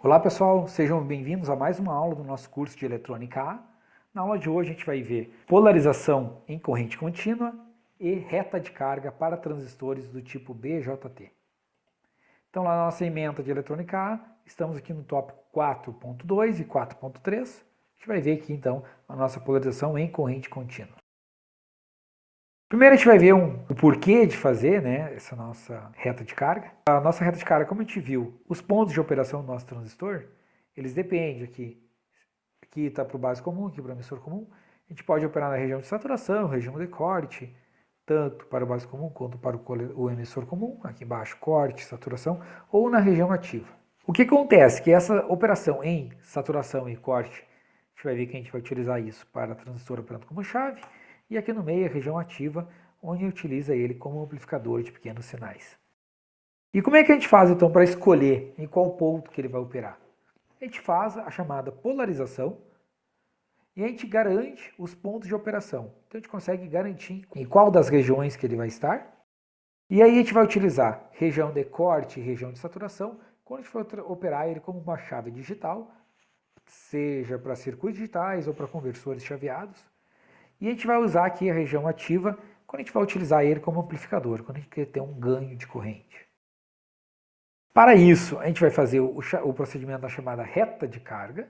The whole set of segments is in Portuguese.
Olá pessoal, sejam bem-vindos a mais uma aula do nosso curso de Eletrônica A. Na aula de hoje a gente vai ver polarização em corrente contínua e reta de carga para transistores do tipo BJT. Então lá na nossa ementa de Eletrônica A, estamos aqui no tópico 4.2 e 4.3. A gente vai ver aqui então a nossa polarização em corrente contínua. Primeiro a gente vai ver o porquê de fazer essa nossa reta de carga. A nossa reta de carga, como a gente viu, os pontos de operação do nosso transistor, eles dependem aqui está para o base comum, aqui para o emissor comum. A gente pode operar na região de saturação, região de corte, tanto para o base comum quanto para o emissor comum, aqui embaixo corte, saturação, ou na região ativa. O que acontece? Que essa operação em saturação e corte, a gente vai ver que a gente vai utilizar isso para transistor operando como chave, e aqui no meio a região ativa, onde utiliza ele como amplificador de pequenos sinais. E como é que a gente faz então para escolher em qual ponto que ele vai operar? A gente faz a chamada polarização e a gente garante os pontos de operação. Então a gente consegue garantir em qual das regiões que ele vai estar. E aí a gente vai utilizar região de corte e região de saturação quando a gente for operar ele como uma chave digital, seja para circuitos digitais ou para conversores chaveados. E a gente vai usar aqui a região ativa quando a gente vai utilizar ele como amplificador, quando a gente quer ter um ganho de corrente. Para isso, a gente vai fazer o procedimento da chamada reta de carga,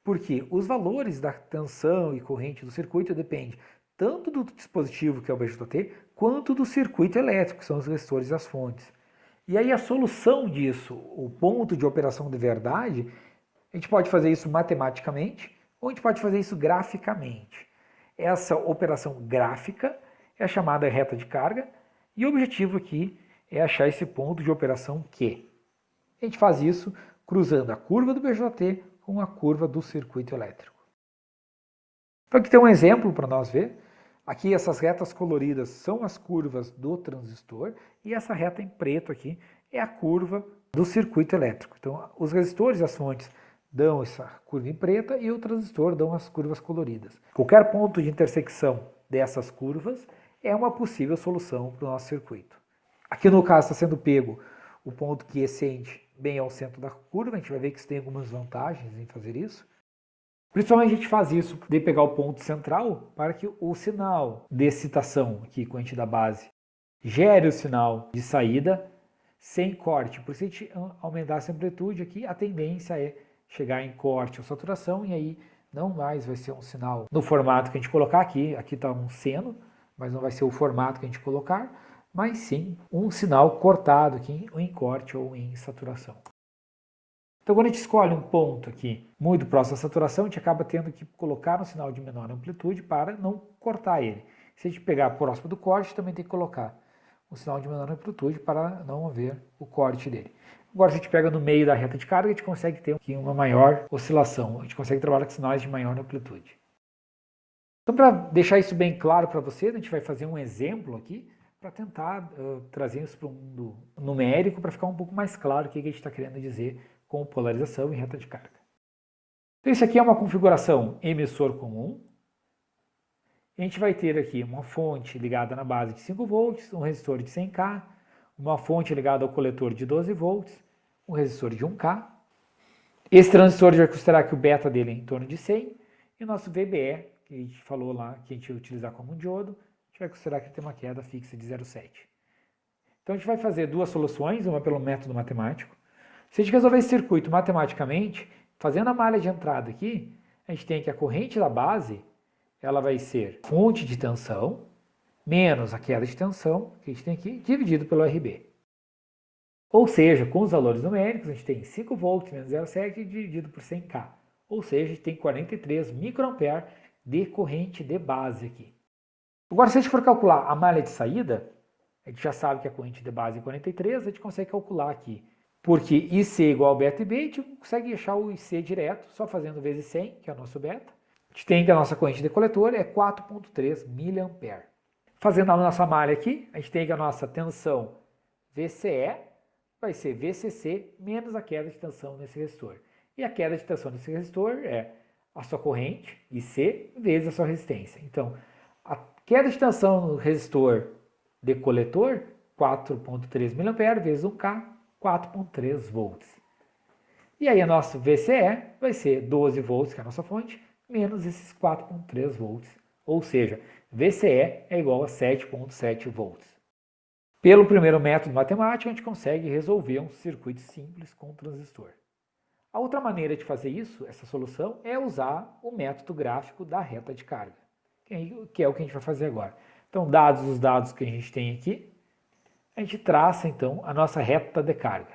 porque os valores da tensão e corrente do circuito dependem tanto do dispositivo, que é o BJT, quanto do circuito elétrico, que são os resistores e as fontes. E aí a solução disso, o ponto de operação de verdade, a gente pode fazer isso matematicamente ou a gente pode fazer isso graficamente. Essa operação gráfica é a chamada reta de carga e o objetivo aqui é achar esse ponto de operação Q. A gente faz isso cruzando a curva do BJT com a curva do circuito elétrico. Então aqui tem um exemplo para nós ver. Aqui essas retas coloridas são as curvas do transistor e essa reta em preto aqui é a curva do circuito elétrico. Então os resistores e as fontes dão essa curva em preta e o transistor dão as curvas coloridas. Qualquer ponto de intersecção dessas curvas é uma possível solução para o nosso circuito. Aqui no caso está sendo pego o ponto que excede bem ao centro da curva, a gente vai ver que isso tem algumas vantagens em fazer isso. Principalmente a gente faz isso de pegar o ponto central para que o sinal de excitação aqui com a corrente da base gere o sinal de saída sem corte. Por se a gente aumentar essa amplitude aqui, a tendência é chegar em corte ou saturação e aí não mais vai ser um sinal no formato que a gente colocar aqui. Aqui está um seno, mas não vai ser o formato que a gente colocar, mas sim um sinal cortado aqui em corte ou em saturação. Então quando a gente escolhe um ponto aqui muito próximo à saturação, a gente acaba tendo que colocar um sinal de menor amplitude para não cortar ele. Se a gente pegar próximo do corte, também tem que colocar um sinal de menor amplitude para não haver o corte dele. Agora se a gente pega no meio da reta de carga, a gente consegue ter aqui uma maior oscilação, a gente consegue trabalhar com sinais de maior amplitude. Então para deixar isso bem claro para vocês, a gente vai fazer um exemplo aqui para tentar trazer isso para um mundo numérico para ficar um pouco mais claro o que a gente está querendo dizer com polarização e reta de carga. Então isso aqui é uma configuração emissor comum. A gente vai ter aqui uma fonte ligada na base de 5 volts, um resistor de 100K, uma fonte ligada ao coletor de 12 volts, um resistor de 1K. Esse transistor vai considerar que o beta dele é em torno de 100 e o nosso VBE, que a gente falou lá, que a gente vai utilizar como um diodo, a gente vai considerar que ele tem uma queda fixa de 0,7. Então a gente vai fazer duas soluções, uma pelo método matemático. Se a gente resolver esse circuito matematicamente, fazendo a malha de entrada aqui, a gente tem que a corrente da base, ela vai ser fonte de tensão, menos a queda de tensão, que a gente tem aqui, dividido pelo RB. Ou seja, com os valores numéricos, a gente tem 5 volts menos 0,7 dividido por 100K. Ou seja, a gente tem 43 microampere de corrente de base aqui. Agora, se a gente for calcular a malha de saída, a gente já sabe que a corrente de base é 43, a gente consegue calcular aqui. Porque IC igual ao beta e B, a gente consegue achar o IC direto, só fazendo vezes 100, que é o nosso beta. A gente tem que a nossa corrente de coletor é 4,3 mA. Fazendo a nossa malha aqui, a gente tem que a nossa tensão VCE vai ser VCC menos a queda de tensão nesse resistor. E a queda de tensão nesse resistor é a sua corrente, IC, vezes a sua resistência. Então, a queda de tensão no resistor de coletor, 4,3 mA vezes 1K, 4,3 volts. E aí, o nosso VCE vai ser 12 volts, que é a nossa fonte, menos esses 4,3 volts. Ou seja, VCE é igual a 7,7 volts. Pelo primeiro método matemático, a gente consegue resolver um circuito simples com transistor. A outra maneira de fazer isso, essa solução, é usar o método gráfico da reta de carga, que é o que a gente vai fazer agora. Então, dados os dados que a gente tem aqui, a gente traça então a nossa reta de carga.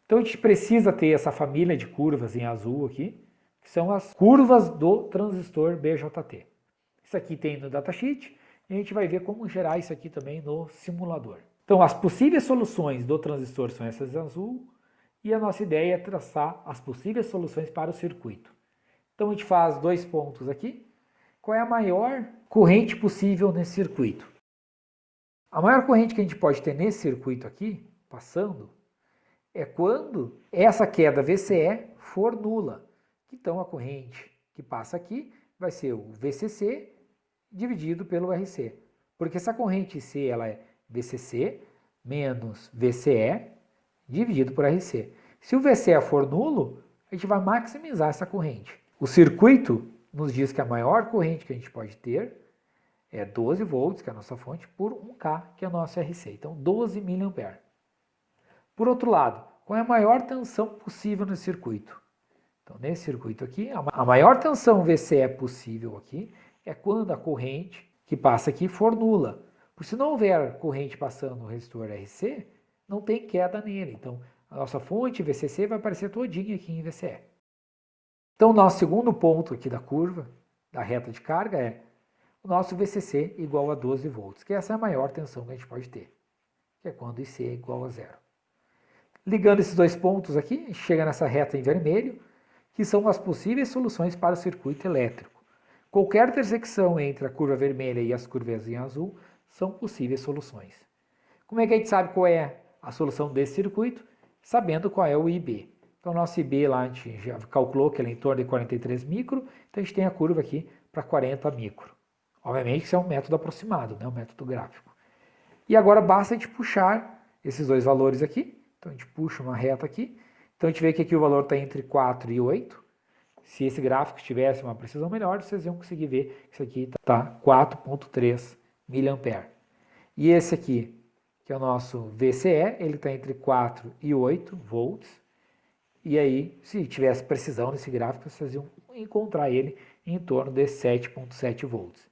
Então a gente precisa ter essa família de curvas em azul aqui, que são as curvas do transistor BJT. Isso aqui tem no datasheet e a gente vai ver como gerar isso aqui também no simulador. Então as possíveis soluções do transistor são essas em azul e a nossa ideia é traçar as possíveis soluções para o circuito. Então a gente faz 2 pontos aqui. Qual é a maior corrente possível nesse circuito? A maior corrente que a gente pode ter nesse circuito aqui, passando, é quando essa queda VCE for nula. Então a corrente que passa aqui vai ser o VCC dividido pelo RC. Porque essa corrente C ela é VCC menos VCE dividido por RC. Se o VCE for nulo, a gente vai maximizar essa corrente. O circuito nos diz que a maior corrente que a gente pode ter é 12 volts, que é a nossa fonte, por 1K, que é a nossa RC. Então, 12 mA. Por outro lado, qual é a maior tensão possível nesse circuito? Então, nesse circuito aqui, a maior tensão VCE possível aqui é quando a corrente que passa aqui for nula. Porque se não houver corrente passando no resistor RC, não tem queda nele. Então, a nossa fonte VCC vai aparecer todinha aqui em VCE. Então, o nosso segundo ponto aqui da curva, da reta de carga, é o nosso VCC igual a 12 volts, que essa é a maior tensão que a gente pode ter, que é quando IC é igual a zero. Ligando esses 2 pontos aqui, a gente chega nessa reta em vermelho, que são as possíveis soluções para o circuito elétrico. Qualquer intersecção entre a curva vermelha e as curvas em azul são possíveis soluções. Como é que a gente sabe qual é a solução desse circuito? Sabendo qual é o IB. Então, o nosso IB lá a gente já calculou que ele é em torno de 43 micro, então a gente tem a curva aqui para 40 micro. Obviamente, isso é um método aproximado, né? Um método gráfico. E agora basta a gente puxar esses 2 valores aqui. Então, a gente puxa uma reta aqui. Então, a gente vê que aqui o valor está entre 4 e 8. Se esse gráfico tivesse uma precisão melhor, vocês iam conseguir ver que isso aqui está 4,3 mA. E esse aqui, que é o nosso VCE, ele está entre 4 e 8 volts. E aí, se tivesse precisão nesse gráfico, vocês iam encontrar ele em torno de 7,7 volts.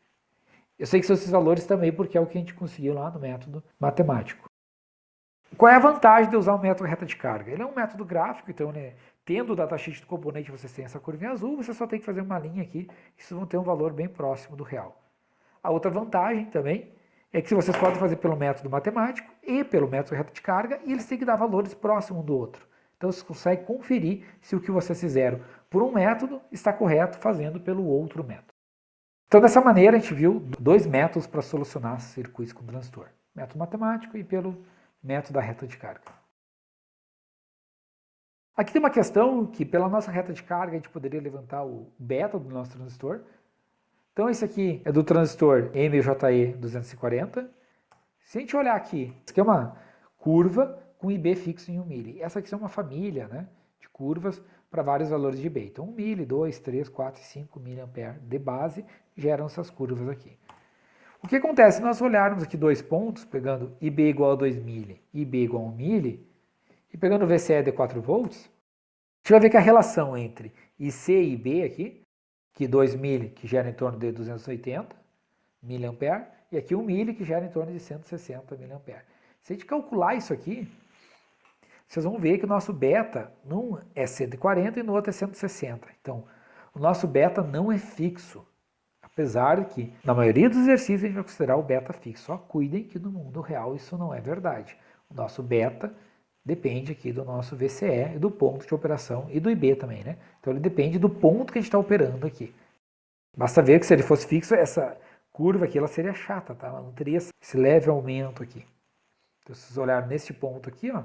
Eu sei que são esses valores também porque é o que a gente conseguiu lá no método matemático. Qual é a vantagem de usar o método reta de carga? Ele é um método gráfico, então, né, tendo o datasheet do componente, vocês têm essa curva em azul, você só tem que fazer uma linha aqui, e vocês vão ter um valor bem próximo do real. A outra vantagem também é que vocês podem fazer pelo método matemático e pelo método reta de carga, e eles têm que dar valores próximos do outro. Então, vocês conseguem conferir se o que vocês fizeram por um método está correto fazendo pelo outro método. Então, dessa maneira, a gente viu 2 métodos para solucionar circuitos com transistor. Método matemático e pelo método da reta de carga. Aqui tem uma questão que, pela nossa reta de carga, a gente poderia levantar o beta do nosso transistor. Então, esse aqui é do transistor MJE 240. Se a gente olhar aqui, isso aqui é uma curva com IB fixo em 1 mili. Essa aqui é uma família, né, de curvas para vários valores de IB. Então, 1 mili, 2, 3, 4 e 5 mA de base geram essas curvas aqui. O que acontece se nós olharmos aqui 2 pontos, pegando IB igual a 2 mili e IB igual a 1 mili, e pegando o VCE de 4 volts, a gente vai ver que a relação entre IC e IB aqui, que 2 mili que gera em torno de 280 mA, e aqui 1 mili que gera em torno de 160 mA. Se a gente calcular isso aqui, vocês vão ver que o nosso beta num é 140 e no outro é 160. Então, o nosso beta não é fixo. Apesar de que, na maioria dos exercícios, a gente vai considerar o beta fixo. Só cuidem que no mundo real isso não é verdade. O nosso beta depende aqui do nosso VCE, do ponto de operação e do IB também, né? Então ele depende do ponto que a gente está operando aqui. Basta ver que se ele fosse fixo, essa curva aqui ela seria chata, tá? Ela não teria esse leve aumento aqui. Então, se vocês olharem nesse ponto aqui, ó,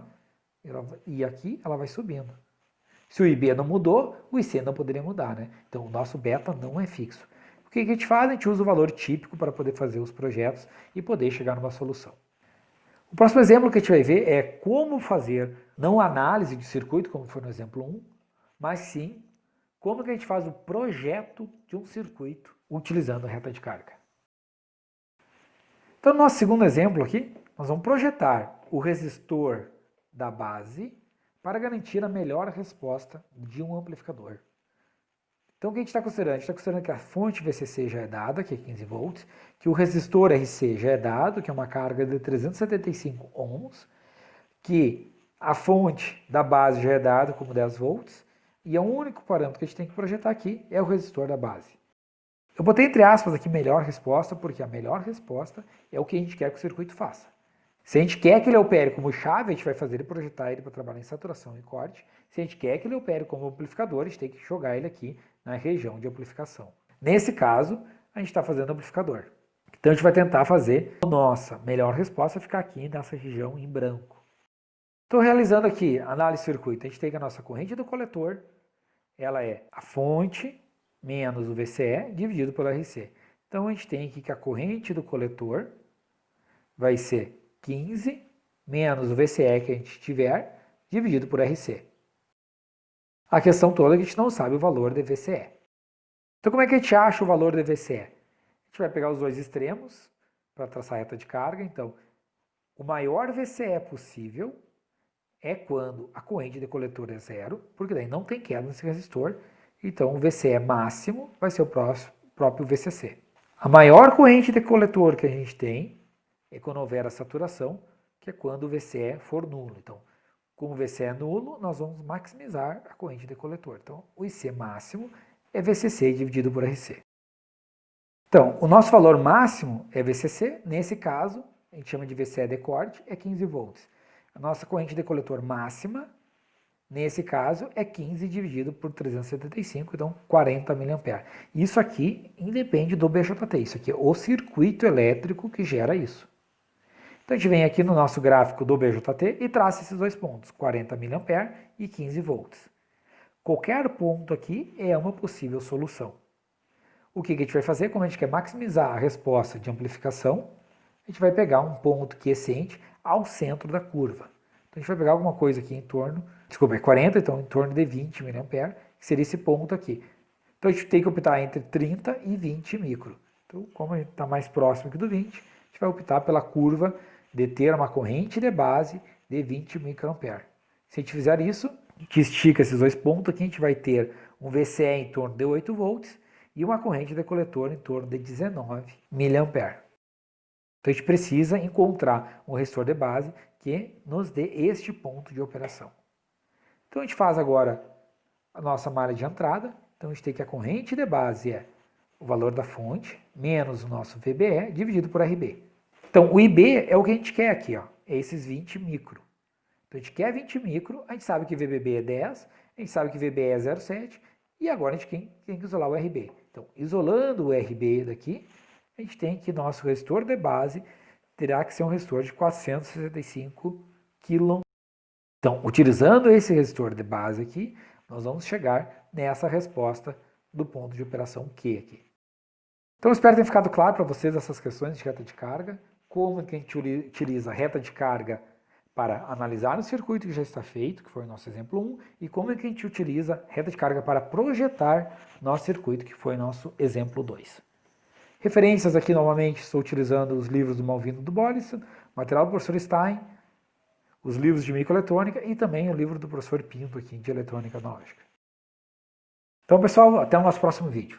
e aqui ela vai subindo. Se o IB não mudou, o IC não poderia mudar, né? Então o nosso beta não é fixo. O que a gente faz? A gente usa o valor típico para poder fazer os projetos e poder chegar numa solução. O próximo exemplo que a gente vai ver é como fazer, não análise de circuito, como foi no exemplo 1, mas sim como que a gente faz o projeto de um circuito utilizando a reta de carga. Então, no nosso segundo exemplo aqui, nós vamos projetar o resistor da base para garantir a melhor resposta de um amplificador. Então, o que a gente está considerando? A gente está considerando que a fonte VCC já é dada, que é 15 volts, que o resistor RC já é dado, que é uma carga de 375 ohms, que a fonte da base já é dada como 10 volts, e o único parâmetro que a gente tem que projetar aqui é o resistor da base. Eu botei entre aspas aqui melhor resposta, porque a melhor resposta é o que a gente quer que o circuito faça. Se a gente quer que ele opere como chave, a gente vai fazer ele projetar ele para trabalhar em saturação e corte. Se a gente quer que ele opere como amplificador, a gente tem que jogar ele aqui na região de amplificação. Nesse caso, a gente está fazendo amplificador. Então a gente vai tentar fazer a nossa melhor resposta ficar aqui nessa região em branco. Estou realizando aqui análise de circuito. A gente tem a nossa corrente do coletor, ela é a fonte menos o VCE dividido pelo RC. Então a gente tem aqui que a corrente do coletor vai ser 15 menos o VCE que a gente tiver dividido por RC. A questão toda é que a gente não sabe o valor de VCE. Então como é que a gente acha o valor de VCE? A gente vai pegar os dois extremos para traçar a reta de carga. Então, o maior VCE possível é quando a corrente de coletor é zero, porque daí não tem queda nesse resistor. Então, o VCE máximo vai ser o próprio VCC. A maior corrente de coletor que a gente tem é quando houver a saturação, que é quando o VCE for nulo. Então, como o VCE é nulo, nós vamos maximizar a corrente de coletor. Então, o IC máximo é VCC dividido por RC. Então, o nosso valor máximo é VCC. Nesse caso, a gente chama de VCE de corte, é 15 volts. A nossa corrente de coletor máxima, nesse caso, é 15 dividido por 375, então 40 mA. Isso aqui independe do BJT, isso aqui é o circuito elétrico que gera isso. Então a gente vem aqui no nosso gráfico do BJT e traça esses dois pontos, 40 mA e 15 volts. Qualquer ponto aqui é uma possível solução. O que a gente vai fazer? Como a gente quer maximizar a resposta de amplificação, a gente vai pegar um ponto quiescente ao centro da curva. Então a gente vai pegar alguma coisa aqui em torno, desculpa, é 40, então em torno de 20 mA, que seria esse ponto aqui. Então a gente tem que optar entre 30 e 20 micro. Então, como a gente está mais próximo aqui do 20, a gente vai optar pela curva de ter uma corrente de base de 20 microampere. Se a gente fizer isso, que estica esses dois pontos aqui, a gente vai ter um VCE em torno de 8 volts e uma corrente de coletor em torno de 19 mA. Então a gente precisa encontrar um resistor de base que nos dê este ponto de operação. Então a gente faz agora a nossa malha de entrada. Então a gente tem que a corrente de base é o valor da fonte menos o nosso VBE dividido por RB. Então o IB é o que a gente quer aqui, ó, é esses 20 micro. Então a gente quer 20 micro, a gente sabe que VBB é 10, a gente sabe que VBE é 0,7 e agora a gente tem que isolar o RB. Então isolando o RB daqui, a gente tem que nosso resistor de base terá que ser um resistor de 465 kΩ. Então, utilizando esse resistor de base aqui, nós vamos chegar nessa resposta do ponto de operação Q aqui. Então, espero ter ficado claro para vocês essas questões de reta de carga, como que a gente utiliza a reta de carga para analisar o circuito que já está feito, que foi o nosso exemplo 1, e como é que a gente utiliza reta de carga para projetar nosso circuito, que foi nosso exemplo 2. Referências aqui, novamente, estou utilizando os livros do Malvino do Bollison, material do professor Stein, os livros de microeletrônica e também o livro do professor Pinto aqui de eletrônica analógica. Então, pessoal, até o nosso próximo vídeo.